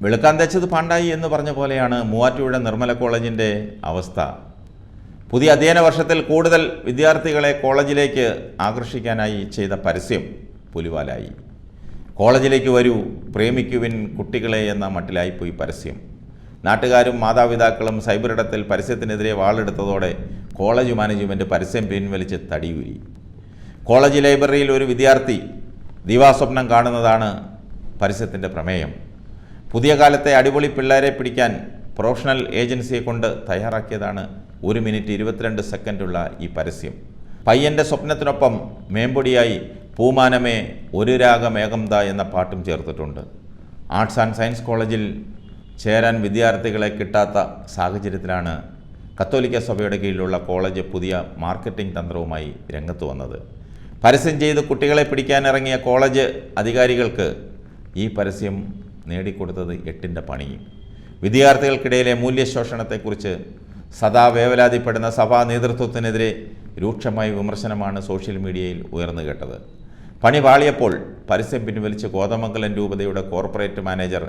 വെളുക്കാൻ തേച്ചത് പാണ്ടായി എന്ന് പറഞ്ഞ പോലെയാണ് മൂവാറ്റുപുഴ നിർമ്മല കോളേജിൻ്റെ അവസ്ഥ. പുതിയ അധ്യയന വർഷത്തിൽ കൂടുതൽ വിദ്യാർത്ഥികളെ കോളേജിലേക്ക് ആകർഷിക്കാനായി ചെയ്ത പരസ്യം പുലിവാലായി. കോളേജിലേക്ക് വരൂ, പ്രേമിക്കുവിൻ കുട്ടികളെ എന്ന മട്ടിലായിപ്പോയി പരസ്യം. നാട്ടുകാരും മാതാപിതാക്കളും സൈബറിടത്തിൽ പരസ്യത്തിനെതിരെ വാളെടുത്തതോടെ കോളേജ് മാനേജ്മെൻറ്റ് പരസ്യം പിൻവലിച്ച് തടിയൂരി. കോളേജ് ലൈബ്രറിയിൽ ഒരു വിദ്യാർത്ഥി ദിവാസ്വപ്നം കാണുന്നതാണ് പരസ്യത്തിൻ്റെ പ്രമേയം. പുതിയ കാലത്തെ അടിപൊളി പിള്ളേരെ പിടിക്കാൻ പ്രൊഫഷണൽ ഏജൻസിയെ കൊണ്ട് തയ്യാറാക്കിയതാണ് 1 മിനിറ്റ് 22 സെക്കൻഡുള്ള ഈ പരസ്യം. പയ്യൻ്റെ സ്വപ്നത്തിനൊപ്പം മേമ്പൊടിയായി പൂമാനമേ ഒരു രാഗമേഘംത എന്ന പാട്ടും ചേർത്തിട്ടുണ്ട്. ആർട്സ് ആൻഡ് സയൻസ് കോളേജിൽ ചേരാൻ വിദ്യാർത്ഥികളെ കിട്ടാത്ത സാഹചര്യത്തിലാണ് കത്തോലിക്ക സഭയുടെ കീഴിലുള്ള കോളേജ് പുതിയ മാർക്കറ്റിംഗ് തന്ത്രവുമായി രംഗത്ത് വന്നത്. പരസ്യം ചെയ്ത് കുട്ടികളെ പിടിക്കാനിറങ്ങിയ കോളേജ് അധികാരികൾക്ക് ഈ പരസ്യം നേടിക്കൊടുത്തത് 8ൻ്റെ പണിയും. വിദ്യാർത്ഥികൾക്കിടയിലെ മൂല്യശോഷണത്തെക്കുറിച്ച് സദാ വേവലാതിപ്പെടുന്ന സഭാ നേതൃത്വത്തിനെതിരെ രൂക്ഷമായ വിമർശനമാണ് സോഷ്യൽ മീഡിയയിൽ ഉയർന്നു കേട്ടത്. പണി പാളിയപ്പോൾ പരസ്യം പിൻവലിച്ച് കോതമംഗലം രൂപതയുടെ corporate manager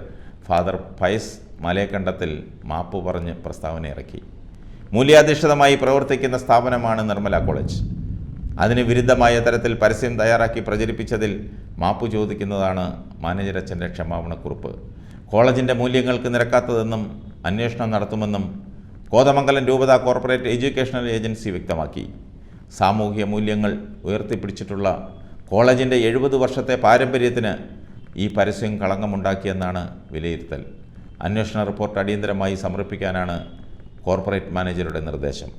father Fayas Malekandathil മാപ്പ് പറഞ്ഞ് പ്രസ്താവന ഇറക്കി. മൂല്യാധിഷ്ഠിതമായി പ്രവർത്തിക്കുന്ന സ്ഥാപനമാണ് നിർമ്മല കോളേജ്. അതിന് വിരുദ്ധമായ തരത്തിൽ പരസ്യം തയ്യാറാക്കി പ്രചരിപ്പിച്ചതിൽ മാപ്പ് ചോദിക്കുന്നതാണ് മാനേജരച്ഛൻ്റെ ക്ഷമാപണക്കുറിപ്പ്. കോളേജിൻ്റെ മൂല്യങ്ങൾക്ക് നിരക്കാത്തതെന്നും അന്വേഷണം നടത്തുമെന്നും കോതമംഗലം രൂപത കോർപ്പറേറ്റ് എഡ്യൂക്കേഷണൽ ഏജൻസി വ്യക്തമാക്കി. സാമൂഹിക മൂല്യങ്ങൾ ഉയർത്തിപ്പിടിച്ചിട്ടുള്ള കോളേജിൻ്റെ 70 വർഷത്തെ പാരമ്പര്യത്തിന് ഈ പരസ്യം കളങ്കമുണ്ടാക്കിയെന്നാണ് വിലയിരുത്തൽ. അന്വേഷണ റിപ്പോർട്ട് അടിയന്തരമായി സമർപ്പിക്കാനാണ് കോർപ്പറേറ്റ് മാനേജറുടെ നിർദ്ദേശം.